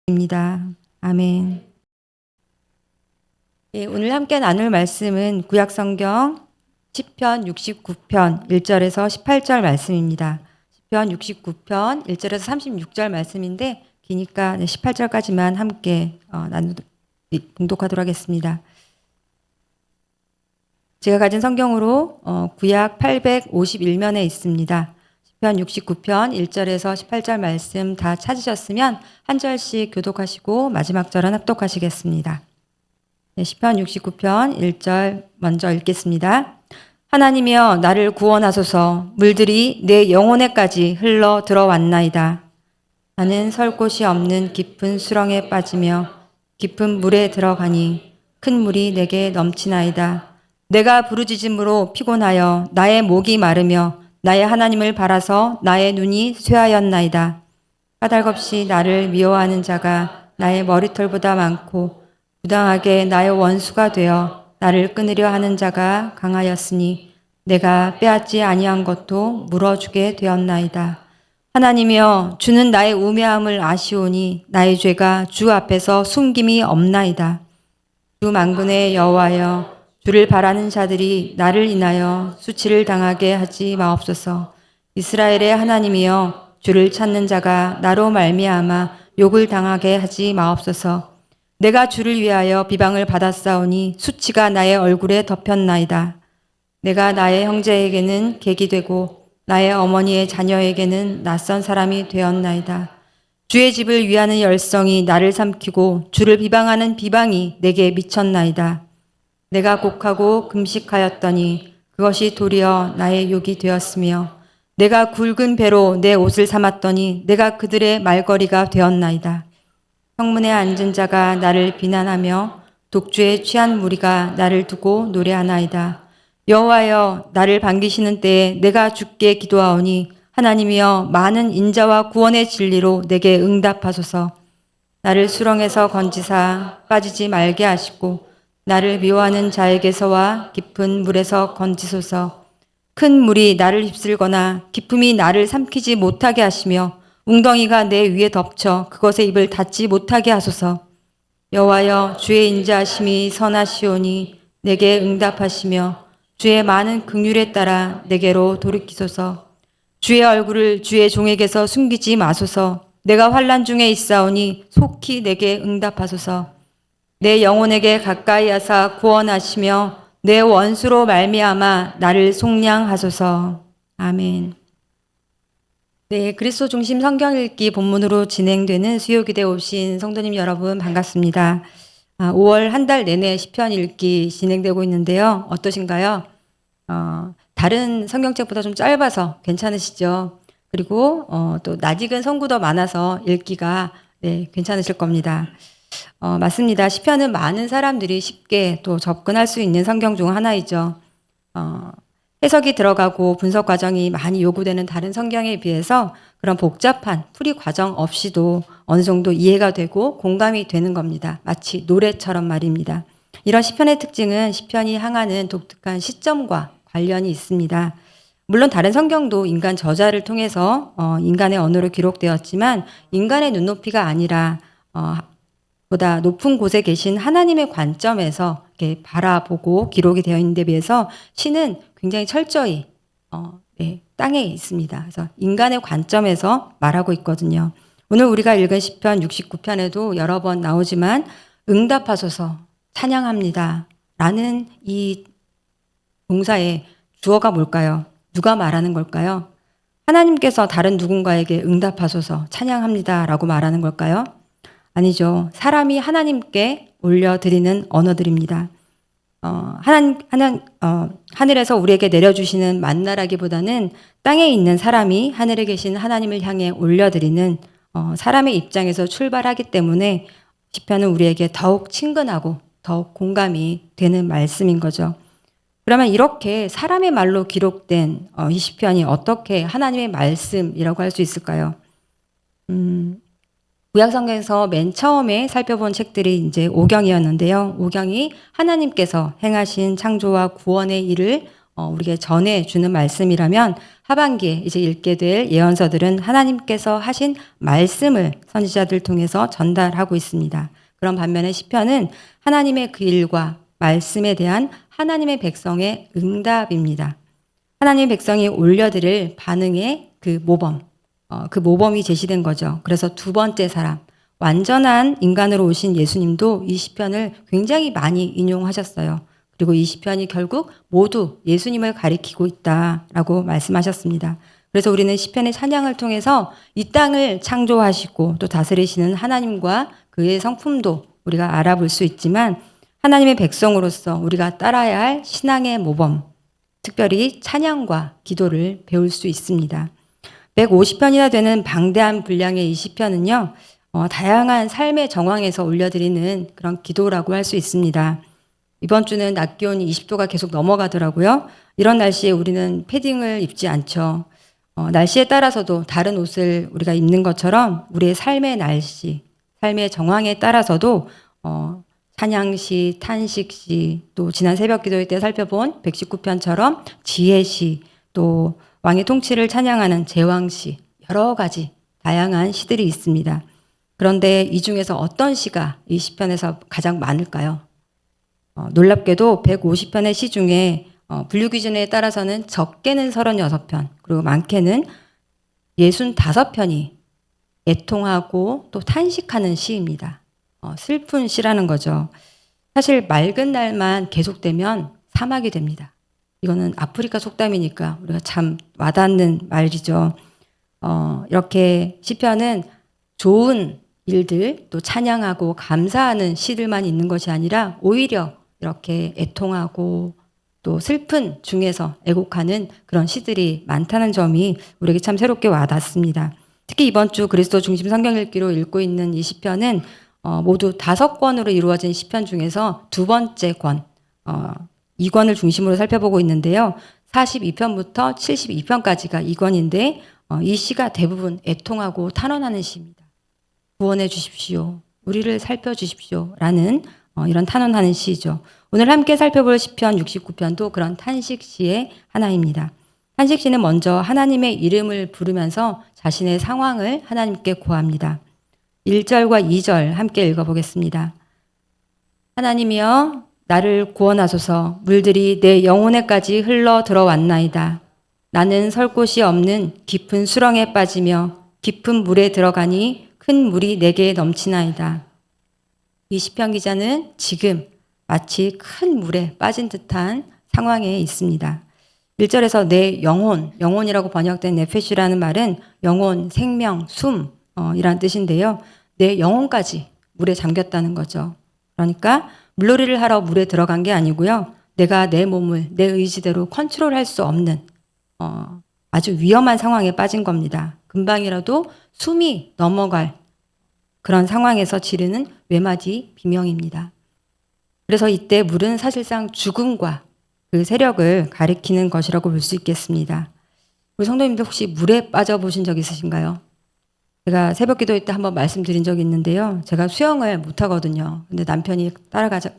입니다. 아멘. 예, 오늘 함께 나눌 말씀은 구약성경 시편 69편 1절에서 18절 말씀입니다. 시편 69편 1절에서 36절 말씀인데 기니까 18절까지만 함께 봉독하도록 하겠습니다. 제가 가진 성경으로 구약 851면에 있습니다. 시편 69편 1절에서 18절 말씀 다 찾으셨으면 한 절씩 교독하시고 마지막 절은 합독하시겠습니다. 네, 시편 69편 1절 먼저 읽겠습니다. 하나님이여 나를 구원하소서. 물들이 내 영혼에까지 흘러 들어왔나이다. 나는 설 곳이 없는 깊은 수렁에 빠지며 깊은 물에 들어가니 큰 물이 내게 넘치나이다. 내가 부르짖음으로 피곤하여 나의 목이 마르며 나의 하나님을 바라서 나의 눈이 쇠하였나이다. 까닭없이 나를 미워하는 자가 나의 머리털보다 많고 부당하게 나의 원수가 되어 나를 끊으려 하는 자가 강하였으니 내가 빼앗지 아니한 것도 물어주게 되었나이다. 하나님이여 주는 나의 우매함을 아시오니 나의 죄가 주 앞에서 숨김이 없나이다. 주 만군의 여호와여 주를 바라는 자들이 나를 인하여 수치를 당하게 하지 마옵소서. 이스라엘의 하나님이여 주를 찾는 자가 나로 말미암아 욕을 당하게 하지 마옵소서. 내가 주를 위하여 비방을 받았사오니 수치가 나의 얼굴에 덮였나이다. 내가 나의 형제에게는 객이 되고 나의 어머니의 자녀에게는 낯선 사람이 되었나이다. 주의 집을 위하는 열성이 나를 삼키고 주를 비방하는 비방이 내게 미쳤나이다. 내가 곡하고 금식하였더니 그것이 도리어 나의 욕이 되었으며 내가 굵은 배로 내 옷을 삼았더니 내가 그들의 말거리가 되었나이다. 성문에 앉은 자가 나를 비난하며 독주에 취한 무리가 나를 두고 노래하나이다. 여호와여 나를 반기시는 때에 내가 주께 기도하오니 하나님이여 많은 인자와 구원의 진리로 내게 응답하소서. 나를 수렁에서 건지사 빠지지 말게 하시고 나를 미워하는 자에게서와 깊은 물에서 건지소서. 큰 물이 나를 휩쓸거나 깊음이 나를 삼키지 못하게 하시며 웅덩이가 내 위에 덮쳐 그것에 입을 닫지 못하게 하소서. 여호와여 주의 인자하심이 선하시오니 내게 응답하시며 주의 많은 긍휼에 따라 내게로 돌이키소서. 주의 얼굴을 주의 종에게서 숨기지 마소서. 내가 환난 중에 있사오니 속히 내게 응답하소서. 내 영혼에게 가까이 하사 구원하시며 내 원수로 말미암아 나를 속량하소서. 아멘. 네, 그리스도 중심 성경 읽기 본문으로 진행되는 수요기대 오신 성도님 여러분 반갑습니다. 5월 한 달 내내 시편 읽기 진행되고 있는데요. 어떠신가요? 다른 성경책보다 좀 짧아서 괜찮으시죠? 그리고 또 낯익은 성구도 많아서 읽기가 괜찮으실 겁니다. 맞습니다. 시편은 많은 사람들이 쉽게 또 접근할 수 있는 성경 중 하나이죠. 해석이 들어가고 분석 과정이 많이 요구되는 다른 성경에 비해서 그런 복잡한 풀이 과정 없이도 어느 정도 이해가 되고 공감이 되는 겁니다. 마치 노래처럼 말입니다. 이런 시편의 특징은 시편이 향하는 독특한 시점과 관련이 있습니다. 물론 다른 성경도 인간 저자를 통해서 인간의 언어로 기록되었지만 인간의 눈높이가 아니라 보다 높은 곳에 계신 하나님의 관점에서 이렇게 바라보고 기록이 되어 있는 데 비해서 시는 굉장히 철저히 땅에 있습니다. 그래서 인간의 관점에서 말하고 있거든요. 오늘 우리가 읽은 시편 69편에도 여러 번 나오지만 응답하소서 찬양합니다 라는 이 동사의 주어가 뭘까요? 누가 말하는 걸까요? 하나님께서 다른 누군가에게 응답하소서 찬양합니다 라고 말하는 걸까요? 아니죠. 사람이 하나님께 올려드리는 언어들입니다. 하늘에서 우리에게 내려주시는 만나라기보다는 땅에 있는 사람이 하늘에 계신 하나님을 향해 올려드리는 사람의 입장에서 출발하기 때문에 시편은 우리에게 더욱 친근하고 더욱 공감이 되는 말씀인 거죠. 그러면 이렇게 사람의 말로 기록된 이 시편이 어떻게 하나님의 말씀이라고 할 수 있을까요? 구약성경에서 맨 처음에 살펴본 책들이 이제 오경이었는데요. 오경이 하나님께서 행하신 창조와 구원의 일을 우리에게 전해주는 말씀이라면 하반기에 이제 읽게 될 예언서들은 하나님께서 하신 말씀을 선지자들 통해서 전달하고 있습니다. 그런 반면에 시편은 하나님의 그 일과 말씀에 대한 하나님의 백성의 응답입니다. 하나님의 백성이 올려드릴 반응의 그 모범, 그 모범이 제시된 거죠. 그래서 두 번째 사람, 완전한 인간으로 오신 예수님도 이 시편을 굉장히 많이 인용하셨어요. 그리고 이 시편이 결국 모두 예수님을 가리키고 있다라고 말씀하셨습니다. 그래서 우리는 시편의 찬양을 통해서 이 땅을 창조하시고 또 다스리시는 하나님과 그의 성품도 우리가 알아볼 수 있지만 하나님의 백성으로서 우리가 따라야 할 신앙의 모범, 특별히 찬양과 기도를 배울 수 있습니다. 150편이나 되는 방대한 분량의 이 시편은요, 다양한 삶의 정황에서 올려드리는 그런 기도라고 할 수 있습니다. 이번 주는 낮 기온이 20도가 계속 넘어가더라고요. 이런 날씨에 우리는 패딩을 입지 않죠. 날씨에 따라서도 다른 옷을 우리가 입는 것처럼 우리의 삶의 날씨, 삶의 정황에 따라서도 찬양시, 탄식시, 또 지난 새벽 기도회 때 살펴본 119편처럼 지혜시, 또 왕의 통치를 찬양하는 제왕시, 여러 가지 다양한 시들이 있습니다. 그런데 이 중에서 어떤 시가 이 시편에서 가장 많을까요? 놀랍게도 150편의 시 중에 분류 기준에 따라서는 적게는 36편, 그리고 많게는 65편이 애통하고 또 탄식하는 시입니다. 슬픈 시라는 거죠. 사실 맑은 날만 계속되면 사막이 됩니다. 이거는 아프리카 속담이니까 우리가 참 와닿는 말이죠. 이렇게 시편은 좋은 일들, 또 찬양하고 감사하는 시들만 있는 것이 아니라 오히려 이렇게 애통하고 또 슬픈 중에서 애곡하는 그런 시들이 많다는 점이 우리에게 참 새롭게 와닿습니다. 특히 이번 주 그리스도 중심 성경 읽기로 읽고 있는 이 시편은 모두 5권으로 이루어진 시편 중에서 두 번째 권, 2권을 중심으로 살펴보고 있는데요. 42편부터 72편까지가 2권인데 이 시가 대부분 애통하고 탄원하는 시입니다. 구원해 주십시오. 우리를 살펴주십시오. 라는 이런 탄원하는 시죠. 오늘 함께 살펴볼 시편 69편도 그런 탄식시의 하나입니다. 탄식시는 먼저 하나님의 이름을 부르면서 자신의 상황을 하나님께 고합니다. 1절과 2절 함께 읽어보겠습니다. 하나님이여 나를 구원하소서. 물들이 내 영혼에까지 흘러 들어왔나이다. 나는 설 곳이 없는 깊은 수렁에 빠지며 깊은 물에 들어가니 큰 물이 내게 넘치나이다. 이 시편 기자는 지금 마치 큰 물에 빠진 듯한 상황에 있습니다. 1절에서 내 영혼이라고 번역된 네페시라는 말은 영혼, 생명, 숨 이란 뜻인데요. 내 영혼까지 물에 잠겼다는 거죠. 그러니까 물놀이를 하러 물에 들어간 게 아니고요. 내가 내 몸을 내 의지대로 컨트롤할 수 없는 아주 위험한 상황에 빠진 겁니다. 금방이라도 숨이 넘어갈 그런 상황에서 지르는 외마디 비명입니다. 그래서 이때 물은 사실상 죽음과 그 세력을 가리키는 것이라고 볼 수 있겠습니다. 우리 성도님들 혹시 물에 빠져보신 적 있으신가요? 제가 새벽 기도회 때 한번 말씀드린 적이 있는데요. 제가 수영을 못하거든요. 근데 남편이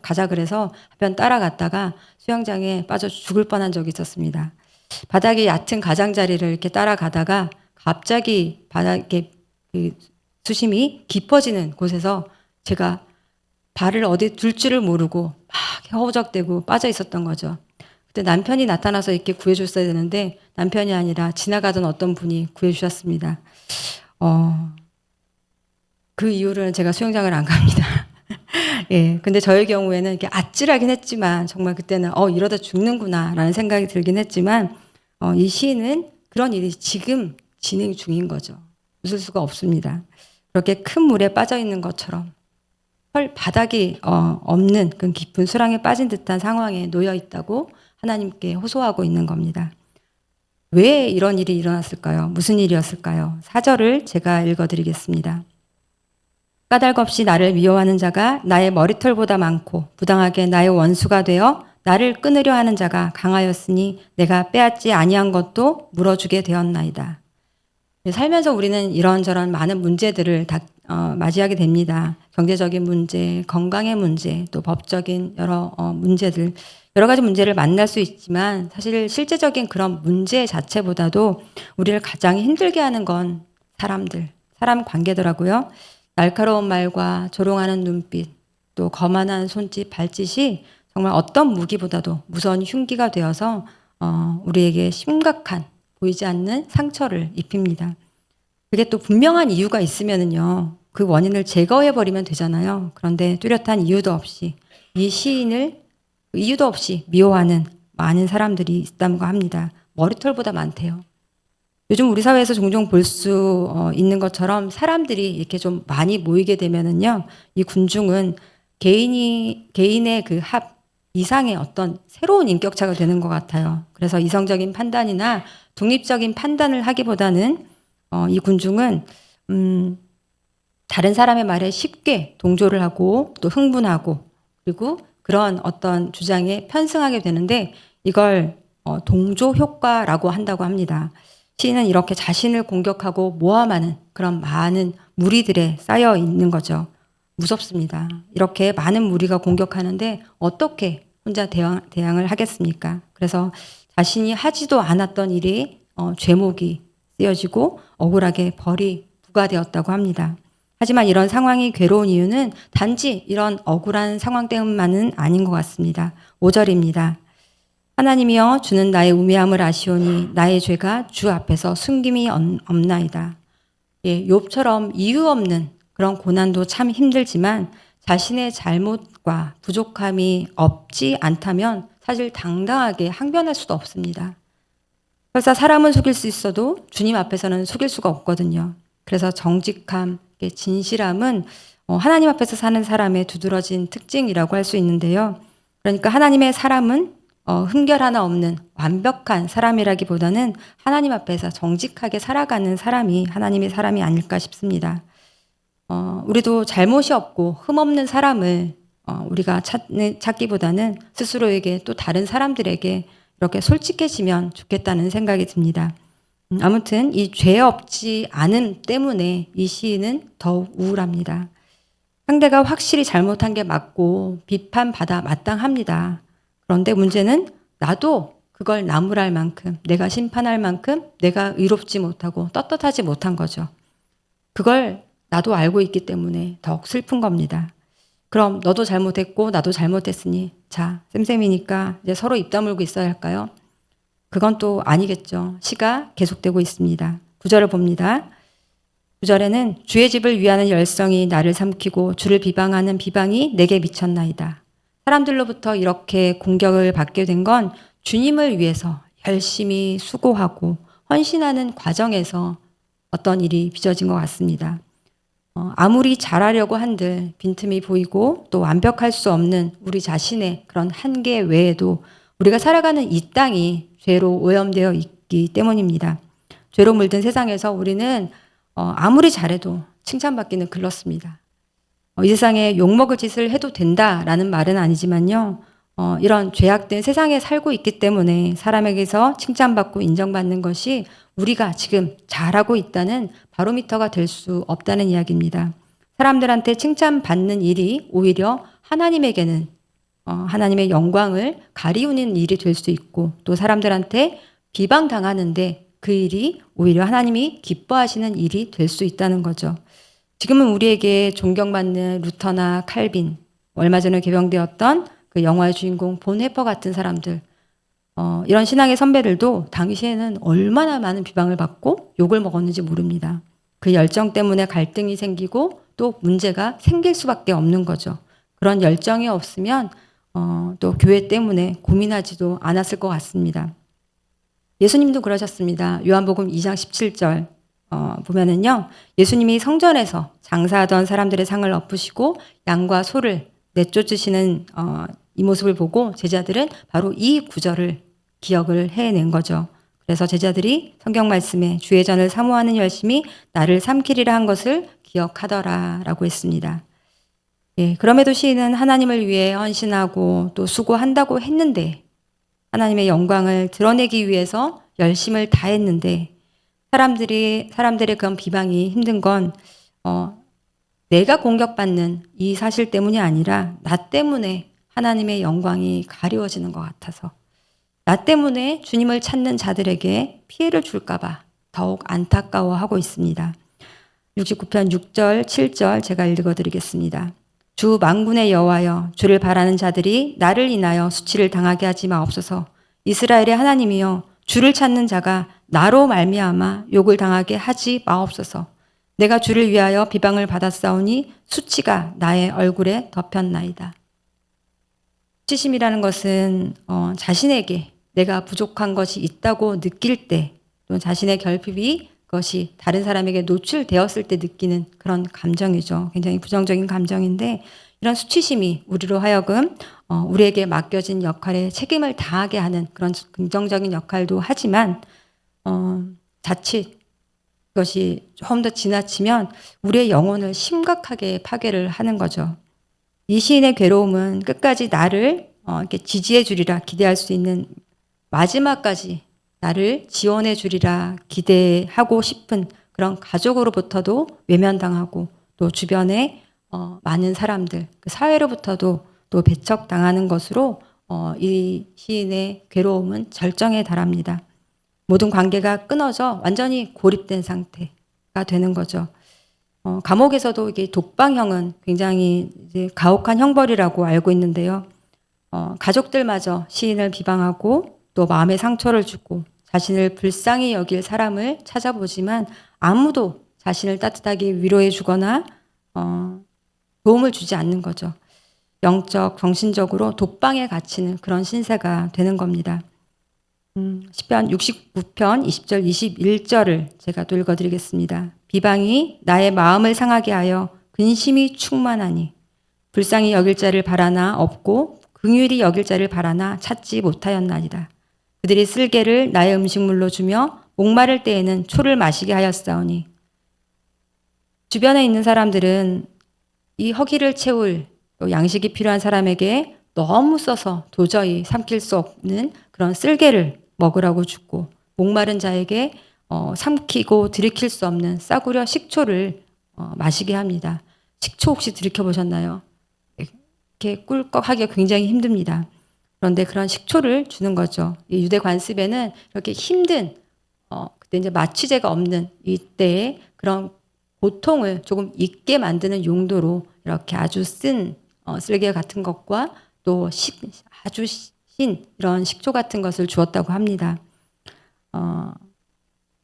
가자 그래서 한편 따라갔다가 수영장에 빠져 죽을 뻔한 적이 있었습니다. 바닥에 얕은 가장자리를 이렇게 따라가다가 갑자기 바닥에 그 수심이 깊어지는 곳에서 제가 발을 어디 둘 줄을 모르고 막 허우적대고 빠져 있었던 거죠. 그때 남편이 나타나서 이렇게 구해줬어야 되는데 남편이 아니라 지나가던 어떤 분이 구해주셨습니다. 그 이후로는 제가 수영장을 안 갑니다. 예, 근데 저의 경우에는 이렇게 아찔하긴 했지만 정말 그때는 이러다 죽는구나라는 생각이 들긴 했지만 이 시인은 그런 일이 지금 진행 중인 거죠. 웃을 수가 없습니다. 그렇게 큰 물에 빠져 있는 것처럼 헐 바닥이 없는 그 깊은 수렁에 빠진 듯한 상황에 놓여 있다고 하나님께 호소하고 있는 겁니다. 왜 이런 일이 일어났을까요? 무슨 일이었을까요? 4절을 제가 읽어드리겠습니다. 까닭 없이 나를 미워하는 자가 나의 머리털보다 많고 부당하게 나의 원수가 되어 나를 끊으려 하는 자가 강하였으니 내가 빼앗지 아니한 것도 물어주게 되었나이다. 살면서 우리는 이런저런 많은 문제들을 다 맞이하게 됩니다. 경제적인 문제, 건강의 문제, 또 법적인 여러 문제들. 여러 가지 문제를 만날 수 있지만 사실 실제적인 그런 문제 자체보다도 우리를 가장 힘들게 하는 건 사람 관계더라고요. 날카로운 말과 조롱하는 눈빛, 또 거만한 손짓, 발짓이 정말 어떤 무기보다도 무서운 흉기가 되어서 우리에게 심각한 보이지 않는 상처를 입힙니다. 그게 또 분명한 이유가 있으면은요, 그 원인을 제거해 버리면 되잖아요. 그런데 뚜렷한 이유도 없이 이 시인을 이유도 없이 미워하는 많은 사람들이 있다고 합니다. 머리털보다 많대요. 요즘 우리 사회에서 종종 볼 수 있는 것처럼 사람들이 이렇게 좀 많이 모이게 되면은요, 이 군중은 개인의 그 합 이상의 어떤 새로운 인격체가 되는 것 같아요. 그래서 이성적인 판단이나 독립적인 판단을 하기보다는 이 군중은 다른 사람의 말에 쉽게 동조를 하고 또 흥분하고 그리고 그런 어떤 주장에 편승하게 되는데 이걸 동조 효과라고 한다고 합니다. 시인은 이렇게 자신을 공격하고 모함하는 그런 많은 무리들에 쌓여 있는 거죠. 무섭습니다. 이렇게 많은 무리가 공격하는데 어떻게 혼자 대항을 하겠습니까? 그래서 자신이 하지도 않았던 일이 죄목이 쓰여지고 억울하게 벌이 부과되었다고 합니다. 하지만 이런 상황이 괴로운 이유는 단지 이런 억울한 상황 때문만은 아닌 것 같습니다. 5절입니다. 하나님이여 주는 나의 우매함을 아시오니 나의 죄가 주 앞에서 숨김이 없나이다. 예, 욥처럼 이유 없는 그런 고난도 참 힘들지만 자신의 잘못과 부족함이 없지 않다면 사실 당당하게 항변할 수도 없습니다. 설사 사람은 속일 수 있어도 주님 앞에서는 속일 수가 없거든요. 그래서 정직함, 진실함은 하나님 앞에서 사는 사람의 두드러진 특징이라고 할 수 있는데요. 그러니까 하나님의 사람은 흠결 하나 없는 완벽한 사람이라기보다는 하나님 앞에서 정직하게 살아가는 사람이 하나님의 사람이 아닐까 싶습니다. 우리도 잘못이 없고 흠없는 사람을 우리가 찾기보다는 스스로에게 또 다른 사람들에게 이렇게 솔직해지면 좋겠다는 생각이 듭니다. 아무튼 이 죄 없지 않음 때문에 이 시인은 더욱 우울합니다. 상대가 확실히 잘못한 게 맞고 비판받아 마땅합니다. 그런데 문제는 나도 그걸 나무랄 만큼 내가 심판할 만큼 내가 의롭지 못하고 떳떳하지 못한 거죠. 그걸 나도 알고 있기 때문에 더욱 슬픈 겁니다. 그럼 너도 잘못했고 나도 잘못했으니 자 쌤쌤이니까 이제 서로 입 다물고 있어야 할까요? 그건 또 아니겠죠. 시가 계속되고 있습니다. 9절을 봅니다. 9절에는 주의 집을 위하는 열성이 나를 삼키고 주를 비방하는 비방이 내게 미쳤나이다. 사람들로부터 이렇게 공격을 받게 된 건 주님을 위해서 열심히 수고하고 헌신하는 과정에서 어떤 일이 빚어진 것 같습니다. 아무리 잘하려고 한들 빈틈이 보이고 또 완벽할 수 없는 우리 자신의 그런 한계 외에도 우리가 살아가는 이 땅이 죄로 오염되어 있기 때문입니다. 죄로 물든 세상에서 우리는 아무리 잘해도 칭찬받기는 글렀습니다. 이 세상에 욕먹을 짓을 해도 된다라는 말은 아니지만요. 이런 죄악된 세상에 살고 있기 때문에 사람에게서 칭찬받고 인정받는 것이 우리가 지금 잘하고 있다는 바로미터가 될 수 없다는 이야기입니다. 사람들한테 칭찬받는 일이 오히려 하나님에게는 하나님의 영광을 가리우는 일이 될 수 있고 또 사람들한테 비방당하는데 그 일이 오히려 하나님이 기뻐하시는 일이 될 수 있다는 거죠. 지금은 우리에게 존경받는 루터나 칼빈, 얼마 전에 개봉되었던 그 영화의 주인공 본 해퍼 같은 사람들, 이런 신앙의 선배들도 당시에는 얼마나 많은 비방을 받고 욕을 먹었는지 모릅니다. 그 열정 때문에 갈등이 생기고 또 문제가 생길 수밖에 없는 거죠. 그런 열정이 없으면 또 교회 때문에 고민하지도 않았을 것 같습니다. 예수님도 그러셨습니다. 요한복음 2장 17절 보면은요. 예수님이 성전에서 장사하던 사람들의 상을 엎으시고 양과 소를 내쫓으시는 이 모습을 보고 제자들은 바로 이 구절을 기억을 해낸 거죠. 그래서 제자들이 성경 말씀에 주의 전을 사모하는 열심이 나를 삼키리라 한 것을 기억하더라라고 했습니다. 예, 그럼에도 시인은 하나님을 위해 헌신하고 또 수고한다고 했는데 하나님의 영광을 드러내기 위해서 열심을 다했는데 사람들의 그런 비방이 힘든 건 내가 공격받는 이 사실 때문이 아니라 나 때문에 하나님의 영광이 가리워지는 것 같아서 나 때문에 주님을 찾는 자들에게 피해를 줄까봐 더욱 안타까워하고 있습니다. 69편 6절, 7절 제가 읽어드리겠습니다. 주 만군의 여호와여, 주를 바라는 자들이 나를 인하여 수치를 당하게 하지 마옵소서. 이스라엘의 하나님이여, 주를 찾는 자가 나로 말미암아 욕을 당하게 하지 마옵소서. 내가 주를 위하여 비방을 받았사오니 수치가 나의 얼굴에 덮였나이다. 수치심이라는 것은 자신에게 내가 부족한 것이 있다고 느낄 때, 또 자신의 결핍이 그것이 다른 사람에게 노출되었을 때 느끼는 그런 감정이죠. 굉장히 부정적인 감정인데, 이런 수치심이 우리로 하여금 우리에게 맡겨진 역할에 책임을 다하게 하는 그런 긍정적인 역할도 하지만 자칫 그것이 좀 더 지나치면 우리의 영혼을 심각하게 파괴를 하는 거죠. 이 시인의 괴로움은 끝까지 나를 이렇게 지지해 주리라 기대할 수 있는, 마지막까지 나를 지원해 주리라 기대하고 싶은 그런 가족으로부터도 외면당하고, 또 주변에 많은 사람들, 그 사회로부터도 또 배척당하는 것으로 이 시인의 괴로움은 절정에 달합니다. 모든 관계가 끊어져 완전히 고립된 상태가 되는 거죠. 감옥에서도 이게 독방형은 굉장히 이제 가혹한 형벌이라고 알고 있는데요. 가족들마저 시인을 비방하고 또 마음의 상처를 주고 자신을 불쌍히 여길 사람을 찾아보지만 아무도 자신을 따뜻하게 위로해 주거나 도움을 주지 않는 거죠. 영적, 정신적으로 독방에 갇히는 그런 신세가 되는 겁니다. 시편 69편 20절 21절을 제가 또 읽어드리겠습니다. 비방이 나의 마음을 상하게 하여 근심이 충만하니 불쌍히 여길 자를 바라나 없고 긍휼히 여길 자를 바라나 찾지 못하였나이다. 그들이 쓸개를 나의 음식물로 주며 목마를 때에는 초를 마시게 하였사오니. 주변에 있는 사람들은 이 허기를 채울 또 양식이 필요한 사람에게 너무 써서 도저히 삼킬 수 없는 그런 쓸개를 먹으라고 주고, 목마른 자에게 삼키고 들이킬 수 없는 싸구려 식초를 마시게 합니다. 식초 혹시 들이켜 보셨나요? 이렇게 꿀꺽하기가 굉장히 힘듭니다. 그런데 그런 식초를 주는 거죠. 이 유대 관습에는 이렇게 힘든 그때 이제 마취제가 없는 이때에 그런 고통을 조금 잊게 만드는 용도로 이렇게 아주 쓴 쓸개 같은 것과 또 아주 신 이런 식초 같은 것을 주었다고 합니다.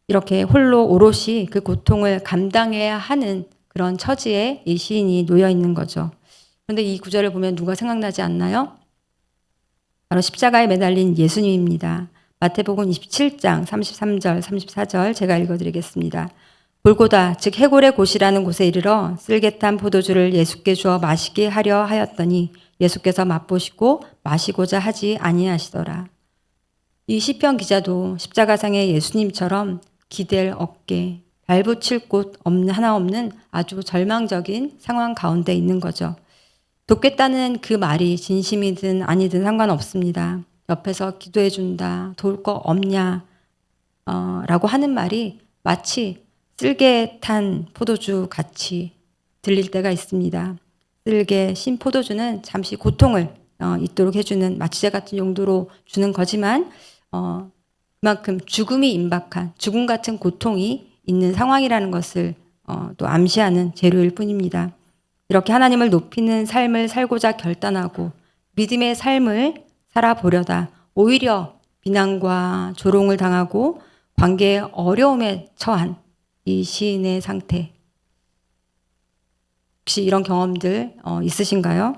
이렇게 홀로 오롯이 그 고통을 감당해야 하는 그런 처지에 이 시인이 놓여 있는 거죠. 그런데 이 구절을 보면 누가 생각나지 않나요? 바로 십자가에 매달린 예수님입니다. 마태복음 27장 33절 34절 제가 읽어드리겠습니다. 골고다 즉 해골의 곳이라는 곳에 이르러 쓸개탄 포도주를 예수께 주어 마시게 하려 하였더니 예수께서 맛보시고 마시고자 하지 아니하시더라. 이 시편 기자도 십자가상의 예수님처럼 기댈 어깨, 발붙일 곳 하나 없는 아주 절망적인 상황 가운데 있는 거죠. 돕겠다는 그 말이 진심이든 아니든 상관없습니다. 옆에서 기도해 준다, 도울 거 없냐 라고 하는 말이 마치 쓸개 탄 포도주 같이 들릴 때가 있습니다. 쓸개 신 포도주는 잠시 고통을 잊도록 해주는 마취제 같은 용도로 주는 거지만 그만큼 죽음이 임박한, 죽음 같은 고통이 있는 상황이라는 것을 또 암시하는 재료일 뿐입니다. 이렇게 하나님을 높이는 삶을 살고자 결단하고 믿음의 삶을 살아보려다 오히려 비난과 조롱을 당하고 관계의 어려움에 처한 이 시인의 상태. 혹시 이런 경험들 있으신가요?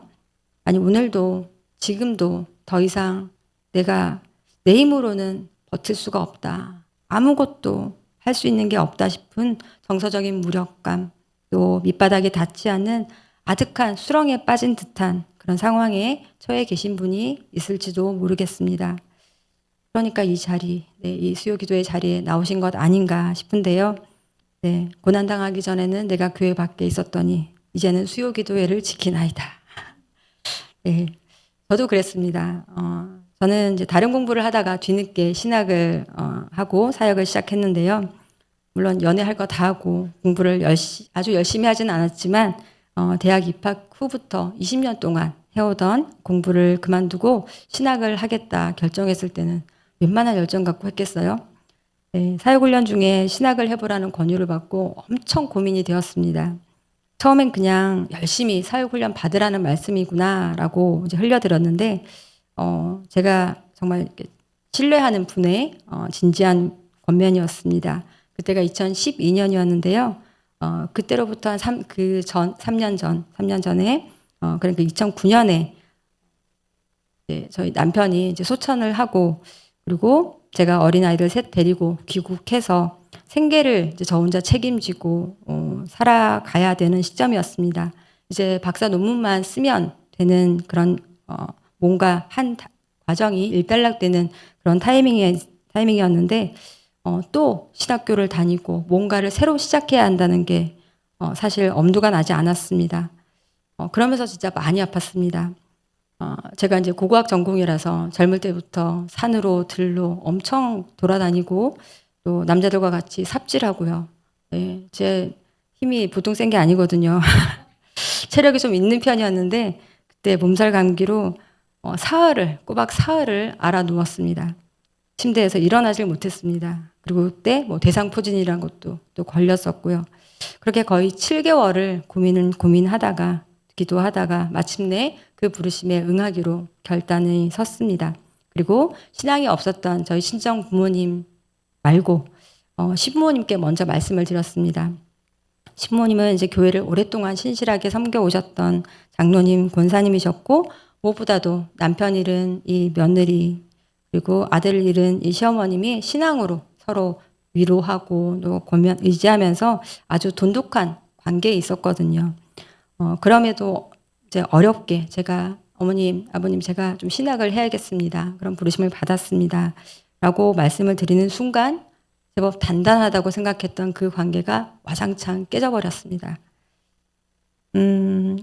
아니 오늘도 지금도 더 이상 내가 내 힘으로는 버틸 수가 없다. 아무것도 할 수 있는 게 없다 싶은 정서적인 무력감, 또 밑바닥에 닿지 않는 아득한 수렁에 빠진 듯한 그런 상황에 처해 계신 분이 있을지도 모르겠습니다. 그러니까 이 자리, 이 수요기도의 자리에 나오신 것 아닌가 싶은데요. 네, 고난당하기 전에는 내가 교회 밖에 있었더니 이제는 수요기도회를 지키나이다. 네, 저도 그랬습니다. 저는 이제 다른 공부를 하다가 뒤늦게 신학을 하고 사역을 시작했는데요. 물론 연애할 거 다 하고 공부를 아주 열심히 하진 않았지만 대학 입학 후부터 20년 동안 해오던 공부를 그만두고 신학을 하겠다 결정했을 때는 웬만한 열정 갖고 했겠어요? 네, 사역훈련 중에 신학을 해보라는 권유를 받고 엄청 고민이 되었습니다. 처음엔 그냥 열심히 사역훈련 받으라는 말씀이구나라고 이제 흘려들었는데, 제가 정말 이렇게 신뢰하는 분의 진지한 권면이었습니다. 그때가 2012년이었는데요. 그때로부터 한 3년 전에, 그러니까 2009년에 저희 남편이 이제 소천을 하고, 그리고 제가 어린아이들 셋 데리고 귀국해서 생계를 이제 저 혼자 책임지고 살아가야 되는 시점이었습니다. 이제 박사 논문만 쓰면 되는 그런 뭔가 한 과정이 일단락되는 그런 타이밍이었는데 또 신학교를 다니고 뭔가를 새로 시작해야 한다는 게 사실 엄두가 나지 않았습니다. 그러면서 진짜 많이 아팠습니다. 제가 이제 고고학 전공이라서 젊을 때부터 산으로 들로 엄청 돌아다니고 또 남자들과 같이 삽질하고요. 네, 제 힘이 보통 센 게 아니거든요. 체력이 좀 있는 편이었는데 그때 몸살 감기로 꼬박 사흘을 알아 누웠습니다. 침대에서 일어나질 못했습니다. 그리고 그때 뭐 대상포진이라는 것도 또 걸렸었고요. 그렇게 거의 7개월을 고민하다가 기도하다가 마침내 그 부르심에 응하기로 결단이 섰습니다. 그리고 신앙이 없었던 저희 친정 부모님 말고 시부모님께 먼저 말씀을 드렸습니다. 시부모님은 이제 교회를 오랫동안 신실하게 섬겨 오셨던 장로님, 권사님이셨고 무엇보다도 남편 잃은 이 며느리 그리고 아들을 잃은 이 시어머님이 신앙으로 서로 위로하고 또 권면 의지하면서 아주 돈독한 관계에 있었거든요. 그럼에도 이제 어렵게 제가 어머님, 아버님 제가 좀 신학을 해야겠습니다. 그런 부르심을 받았습니다. 라고 말씀을 드리는 순간 제법 단단하다고 생각했던 그 관계가 와장창 깨져버렸습니다.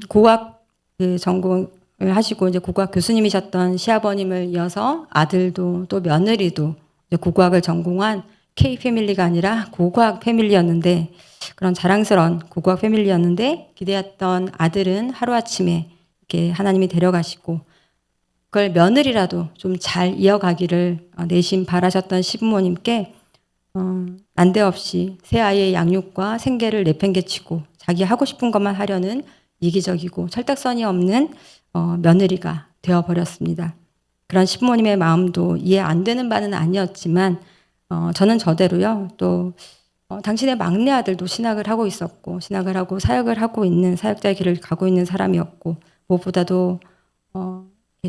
고고학 그 전공을 하시고 이제 고고학 교수님이셨던 시아버님을 이어서 아들도 또 며느리도 이제 고고학을 전공한 K 패밀리가 아니라 고고학 패밀리였는데 그런 자랑스러운 고고학 패밀리였는데 기대했던 아들은 하루아침에 이렇게 하나님이 데려가시고 그걸 며느리라도 좀 잘 이어가기를 내심 바라셨던 시부모님께 난데없이 새 아이의 양육과 생계를 내팽개치고 자기 하고 싶은 것만 하려는 이기적이고 철딱선이 없는 며느리가 되어버렸습니다. 그런 시부모님의 마음도 이해 안 되는 바는 아니었지만 저는 저대로요. 또 당신의 막내 아들도 신학을 하고 있었고 신학을 하고 사역을 하고 있는 사역자의 길을 가고 있는 사람이었고 무엇보다도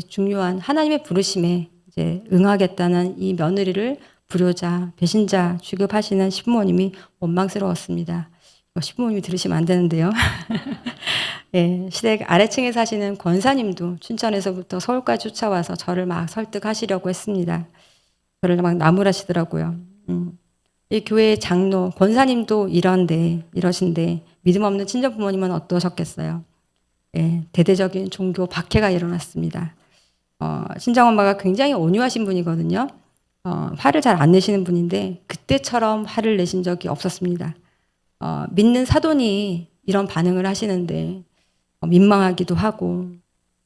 중요한 하나님의 부르심에 이제 응하겠다는 이 며느리를 불효자, 배신자 취급하시는 시부모님이 원망스러웠습니다. 시부모님이 들으시면 안 되는데요. 네, 시댁 아래층에 사시는 권사님도 춘천에서부터 서울까지 쫓아와서 저를 막 설득하시려고 했습니다. 저를 막 나무라시더라고요. 이 교회의 장로, 권사님도 이러신데 믿음 없는 친정 부모님은 어떠셨겠어요? 네, 대대적인 종교 박해가 일어났습니다. 친정엄마가 굉장히 온유하신 분이거든요. 화를 잘 안 내시는 분인데 그때처럼 화를 내신 적이 없었습니다. 믿는 사돈이 이런 반응을 하시는데 민망하기도 하고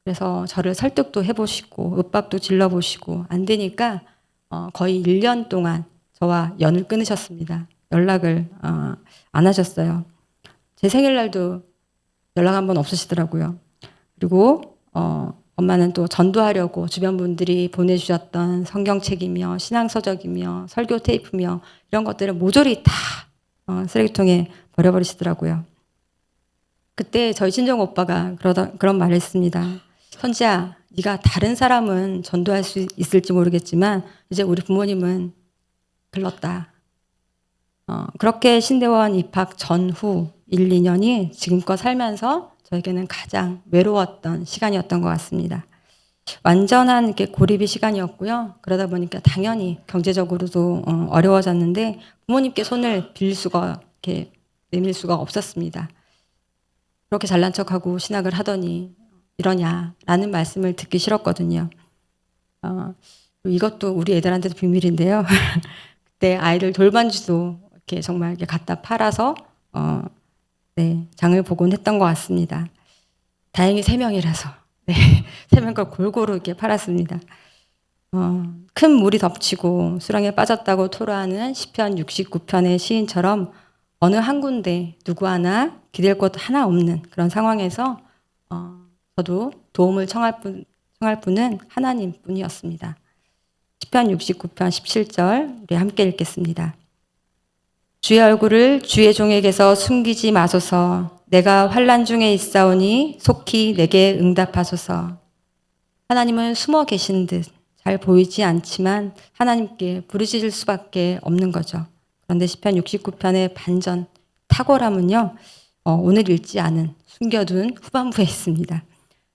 그래서 저를 설득도 해보시고 윽박도 질러보시고 안 되니까 거의 1년 동안 저와 연을 끊으셨습니다. 연락을 안 하셨어요. 제 생일날도 연락 한 번 없으시더라고요. 그리고 엄마는 또 전도하려고 주변 분들이 보내주셨던 성경책이며 신앙서적이며 설교 테이프며 이런 것들을 모조리 다 쓰레기통에 버려버리시더라고요. 그때 저희 친정 오빠가 그런 말을 했습니다. 선지야, 네가 다른 사람은 전도할 수 있을지 모르겠지만 이제 우리 부모님은 글렀다. 그렇게 신대원 입학 전후 1, 2년이 지금껏 살면서 저에게는 가장 외로웠던 시간이었던 것 같습니다. 완전한 이렇게 고립의 시간이었고요. 그러다 보니까 당연히 경제적으로도 어려워졌는데 부모님께 손을 빌 수가 이렇게 내밀 수가 없었습니다. 그렇게 잘난 척하고 신학을 하더니 이러냐라는 말씀을 듣기 싫었거든요. 이것도 우리 애들한테도 비밀인데요. 그때 아이들 돌반지도 이렇게 정말 이렇게 갖다 팔아서 네, 장을 보곤 했던 것 같습니다. 다행히 3명이라서 네, 세면 걸 골고루 이렇게 팔았습니다. 큰 물이 덮치고 수렁에 빠졌다고 토로하는 시편 69편의 시인처럼 어느 한 군데 누구 하나 기댈 곳 하나 없는 그런 상황에서 저도 도움을 청할 분은 하나님뿐이었습니다. 시편 69편 17절 우리 함께 읽겠습니다. 주의 얼굴을 주의 종에게서 숨기지 마소서. 내가 환난 중에 있사오니 속히 내게 응답하소서. 하나님은 숨어 계신 듯 잘 보이지 않지만 하나님께 부르짖을 수밖에 없는 거죠. 그런데 시편 69편의 반전 탁월함은요. 오늘 읽지 않은 숨겨둔 후반부에 있습니다.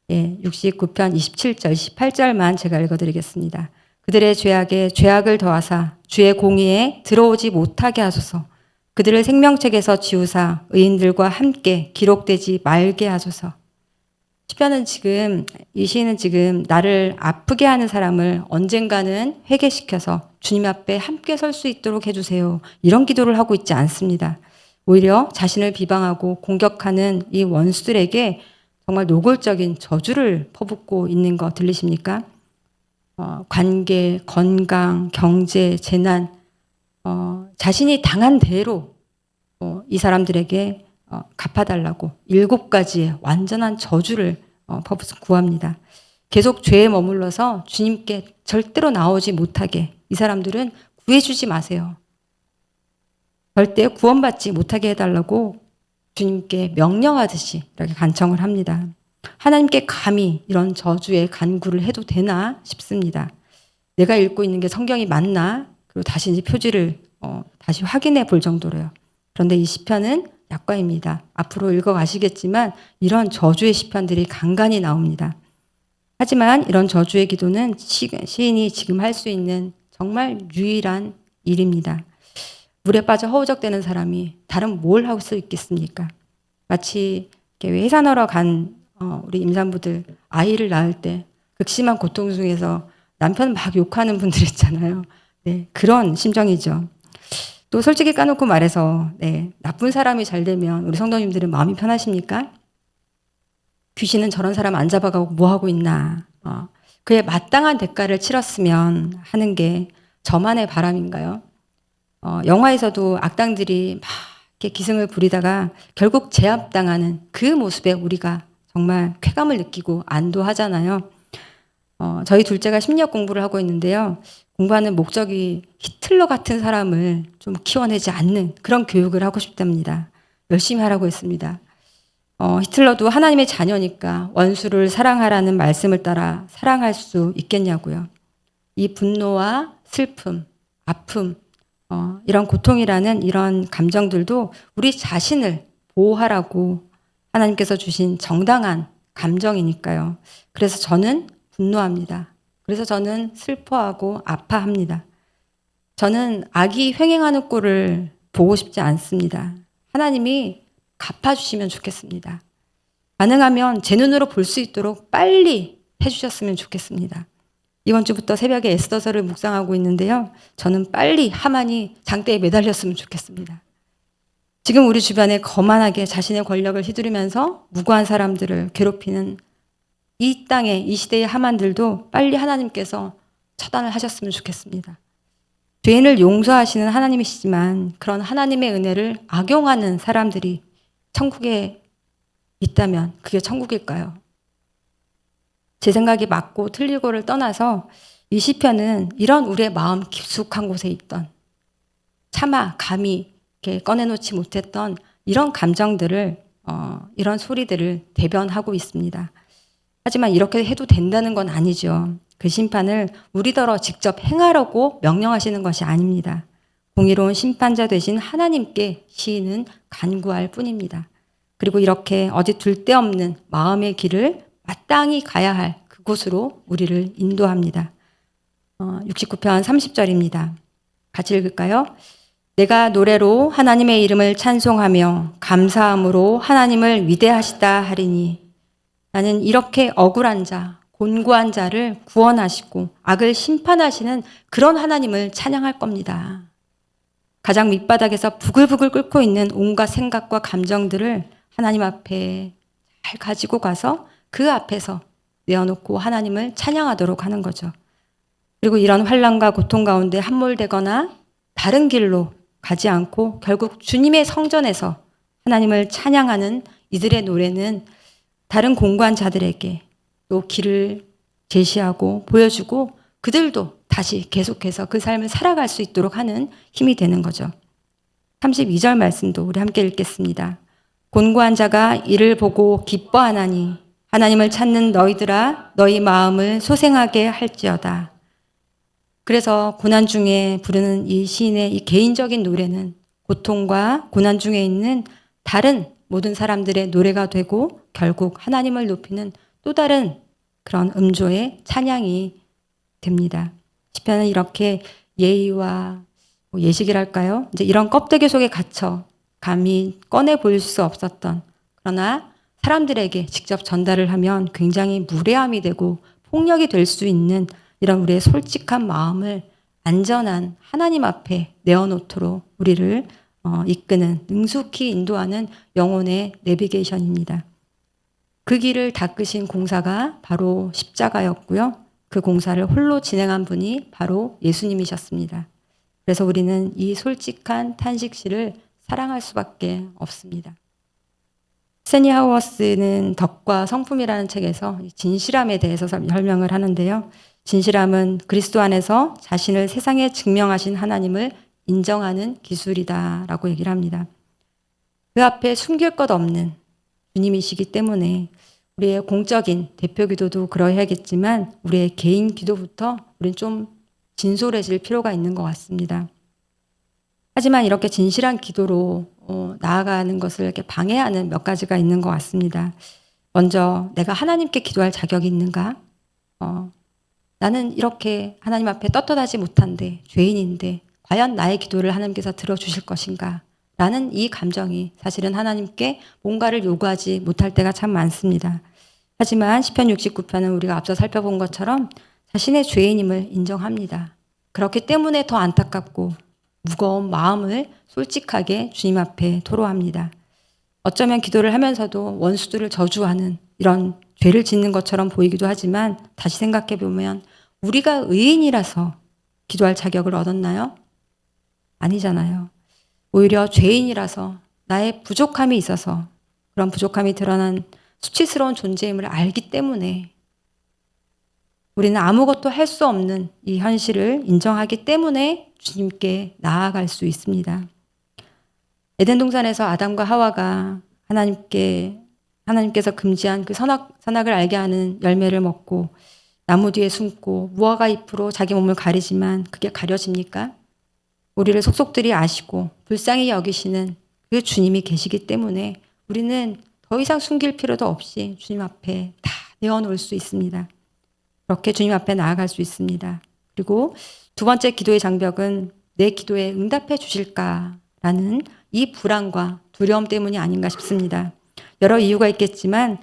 69편 27절 18절만 제가 읽어드리겠습니다. 그들의 죄악에 죄악을 더하사 주의 공의에 들어오지 못하게 하소서. 그들을 생명책에서 지우사 의인들과 함께 기록되지 말게 하소서. 시편은 지금 이 시인은 지금 나를 아프게 하는 사람을 언젠가는 회개시켜서 주님 앞에 함께 설 수 있도록 해주세요. 이런 기도를 하고 있지 않습니다. 오히려 자신을 비방하고 공격하는 이 원수들에게 정말 노골적인 저주를 퍼붓고 있는 거 들리십니까? 관계, 건강, 경제, 재난, 자신이 당한 대로 이 사람들에게 갚아달라고 7가지의 완전한 저주를 구합니다. 계속 죄에 머물러서 주님께 절대로 나오지 못하게 이 사람들은 구해주지 마세요. 절대 구원받지 못하게 해달라고 주님께 명령하듯이 이렇게 간청을 합니다. 하나님께 감히 이런 저주의 간구를 해도 되나 싶습니다. 내가 읽고 있는 게 성경이 맞나? 그리고 다시 이제 표지를 다시 확인해 볼 정도로요. 그런데 이 시편은 약과입니다. 앞으로 읽어가시겠지만 이런 저주의 시편들이 간간히 나옵니다. 하지만 이런 저주의 기도는 시인이 지금 할 수 있는 정말 유일한 일입니다. 물에 빠져 허우적대는 사람이 다른 뭘 할 수 있겠습니까? 마치 해산하러 간 우리 임산부들 아이를 낳을 때 극심한 고통 중에서 남편 막 욕하는 분들 있잖아요. 네, 그런 심정이죠. 또 솔직히 까놓고 말해서 나쁜 사람이 잘 되면 우리 성도님들은 마음이 편하십니까? 귀신은 저런 사람 안 잡아가고 뭐 하고 있나? 그의 마땅한 대가를 치렀으면 하는 게 저만의 바람인가요? 영화에서도 악당들이 막 이렇게 기승을 부리다가 결국 제압당하는 그 모습에 우리가 정말 쾌감을 느끼고 안도하잖아요. 저희 둘째가 심리학 공부를 하고 있는데요. 공부하는 목적이 히틀러 같은 사람을 좀 키워내지 않는 그런 교육을 하고 싶답니다. 열심히 하라고 했습니다. 히틀러도 하나님의 자녀니까 원수를 사랑하라는 말씀을 따라 사랑할 수 있겠냐고요. 이 분노와 슬픔, 아픔, 이런 고통이라는 이런 감정들도 우리 자신을 보호하라고 하나님께서 주신 정당한 감정이니까요. 그래서 저는 분노합니다. 그래서 저는 슬퍼하고 아파합니다. 저는 악이 횡행하는 꼴을 보고 싶지 않습니다. 하나님이 갚아주시면 좋겠습니다. 가능하면 제 눈으로 볼 수 있도록 빨리 해주셨으면 좋겠습니다. 이번 주부터 새벽에 에스더서를 묵상하고 있는데요. 저는 빨리 하만이 장대에 매달렸으면 좋겠습니다. 지금 우리 주변에 거만하게 자신의 권력을 휘두르면서 무고한 사람들을 괴롭히는 이 땅에 이 시대의 하만들도 빨리 하나님께서 처단을 하셨으면 좋겠습니다. 죄인을 용서하시는 하나님이시지만 그런 하나님의 은혜를 악용하는 사람들이 천국에 있다면 그게 천국일까요? 제 생각이 맞고 틀리고를 떠나서 이 시편은 이런 우리의 마음 깊숙한 곳에 있던 차마 감히 이렇게 꺼내놓지 못했던 이런 감정들을 이런 소리들을 대변하고 있습니다. 하지만 이렇게 해도 된다는 건 아니죠. 그 심판을 우리더러 직접 행하라고 명령하시는 것이 아닙니다. 공의로운 심판자 되신 하나님께 시인은 간구할 뿐입니다. 그리고 이렇게 어디 둘 데 없는 마음의 길을 마땅히 가야 할 그곳으로 우리를 인도합니다. 69편 30절입니다. 같이 읽을까요? 내가 노래로 하나님의 이름을 찬송하며 감사함으로 하나님을 위대하시다 하리니 나는 이렇게 억울한 자, 곤고한 자를 구원하시고 악을 심판하시는 그런 하나님을 찬양할 겁니다. 가장 밑바닥에서 부글부글 끓고 있는 온갖 생각과 감정들을 하나님 앞에 잘 가지고 가서 그 앞에서 내어놓고 하나님을 찬양하도록 하는 거죠. 그리고 이런 환난과 고통 가운데 함몰되거나 다른 길로 가지 않고 결국 주님의 성전에서 하나님을 찬양하는 이들의 노래는 다른 공관자들에게 또 길을 제시하고 보여주고 그들도 다시 계속해서 그 삶을 살아갈 수 있도록 하는 힘이 되는 거죠. 32절 말씀도 우리 함께 읽겠습니다. 곤고한 자가 이를 보고 기뻐하나니 하나님을 찾는 너희들아 너희 마음을 소생하게 할지어다. 그래서 고난 중에 부르는 이 시인의 이 개인적인 노래는 고통과 고난 중에 있는 다른 모든 사람들의 노래가 되고 결국 하나님을 높이는 또 다른 그런 음조의 찬양이 됩니다. 시편은 이렇게 예의와 예식이랄까요? 이제 이런 껍데기 속에 갇혀 감히 꺼내 보일 수 없었던 그러나 사람들에게 직접 전달을 하면 굉장히 무례함이 되고 폭력이 될 수 있는 이런 우리의 솔직한 마음을 안전한 하나님 앞에 내어놓도록 우리를 이끄는 능숙히 인도하는 영혼의 내비게이션입니다. 그 길을 닦으신 공사가 바로 십자가였고요. 그 공사를 홀로 진행한 분이 바로 예수님이셨습니다. 그래서 우리는 이 솔직한 탄식시를 사랑할 수밖에 없습니다. 스탠리 하우어스는 덕과 성품이라는 책에서 진실함에 대해서 설명을 하는데요. 진실함은 그리스도 안에서 자신을 세상에 증명하신 하나님을 인정하는 기술이다라고 얘기를 합니다. 그 앞에 숨길 것 없는 주님이시기 때문에 우리의 공적인 대표 기도도 그러해야겠지만 우리의 개인 기도부터 우리는 좀 진솔해질 필요가 있는 것 같습니다. 하지만 이렇게 진실한 기도로 나아가는 것을 이렇게 방해하는 몇 가지가 있는 것 같습니다. 먼저 내가 하나님께 기도할 자격이 있는가? 나는 이렇게 하나님 앞에 떳떳하지 못한데 죄인인데 과연 나의 기도를 하나님께서 들어주실 것인가? 라는 이 감정이 사실은 하나님께 뭔가를 요구하지 못할 때가 참 많습니다. 하지만 시편 69편은 우리가 앞서 살펴본 것처럼 자신의 죄인임을 인정합니다. 그렇기 때문에 더 안타깝고 무거운 마음을 솔직하게 주님 앞에 토로합니다. 어쩌면 기도를 하면서도 원수들을 저주하는 이런 죄를 짓는 것처럼 보이기도 하지만 다시 생각해 보면 우리가 의인이라서 기도할 자격을 얻었나요? 아니잖아요. 오히려 죄인이라서 나의 부족함이 있어서 그런 부족함이 드러난 수치스러운 존재임을 알기 때문에 우리는 아무것도 할 수 없는 이 현실을 인정하기 때문에 주님께 나아갈 수 있습니다. 에덴 동산에서 아담과 하와가 하나님께서 금지한 그 선악을 알게 하는 열매를 먹고 나무 뒤에 숨고 무화과 잎으로 자기 몸을 가리지만 그게 가려집니까? 우리를 속속들이 아시고 불쌍히 여기시는 그 주님이 계시기 때문에 우리는 더 이상 숨길 필요도 없이 주님 앞에 다 내어놓을 수 있습니다. 그렇게 주님 앞에 나아갈 수 있습니다. 그리고 두 번째 기도의 장벽은 내 기도에 응답해 주실까라는 이 불안과 두려움 때문이 아닌가 싶습니다. 여러 이유가 있겠지만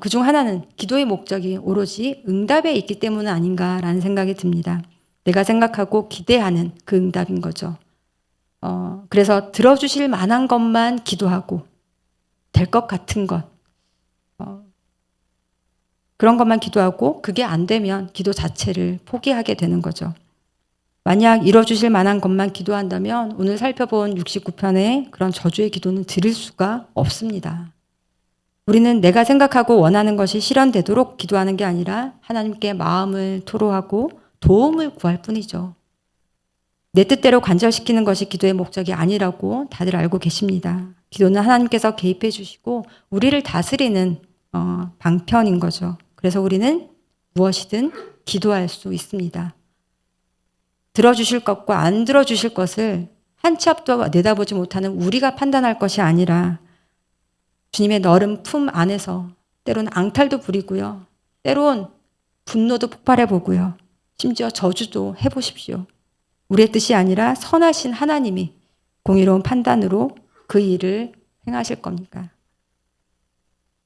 그중 하나는 기도의 목적이 오로지 응답에 있기 때문은 아닌가라는 생각이 듭니다. 내가 생각하고 기대하는 그 응답인 거죠. 그래서 들어주실 만한 것만 기도하고 될 것 같은 것 그런 것만 기도하고 그게 안 되면 기도 자체를 포기하게 되는 거죠. 만약 이뤄주실 만한 것만 기도한다면 오늘 살펴본 69편의 그런 저주의 기도는 드릴 수가 없습니다. 우리는 내가 생각하고 원하는 것이 실현되도록 기도하는 게 아니라 하나님께 마음을 토로하고 도움을 구할 뿐이죠. 내 뜻대로 관절시키는 것이 기도의 목적이 아니라고 다들 알고 계십니다. 기도는 하나님께서 개입해 주시고 우리를 다스리는 방편인 거죠. 그래서 우리는 무엇이든 기도할 수 있습니다. 들어주실 것과 안 들어주실 것을 한 치 앞도 내다보지 못하는 우리가 판단할 것이 아니라 주님의 너른 품 안에서 때로는 앙탈도 부리고요. 때론 분노도 폭발해 보고요. 심지어 저주도 해보십시오. 우리의 뜻이 아니라 선하신 하나님이 공의로운 판단으로 그 일을 행하실 겁니까?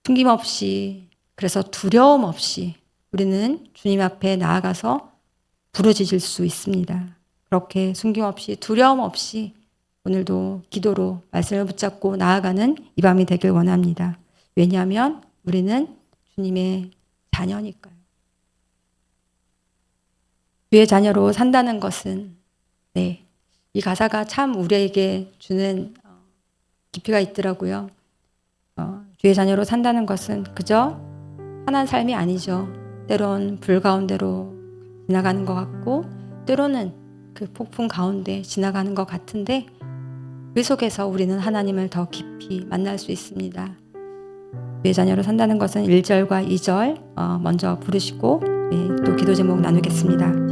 숨김없이 그래서 두려움 없이 우리는 주님 앞에 나아가서 부르짖을 수 있습니다. 그렇게 숨김없이 두려움 없이 오늘도 기도로 말씀을 붙잡고 나아가는 이 밤이 되길 원합니다. 왜냐하면 우리는 주님의 자녀니까요. 주의 자녀로 산다는 것은 이 가사가 참 우리에게 주는 깊이가 있더라고요. 주의 자녀로 산다는 것은 그저 편한 삶이 아니죠. 때론 불 가운데로 지나가는 것 같고 때로는 그 폭풍 가운데 지나가는 것 같은데 그 속에서 우리는 하나님을 더 깊이 만날 수 있습니다. 주의 자녀로 산다는 것은 1절과 2절 먼저 부르시고 또 기도 제목 나누겠습니다.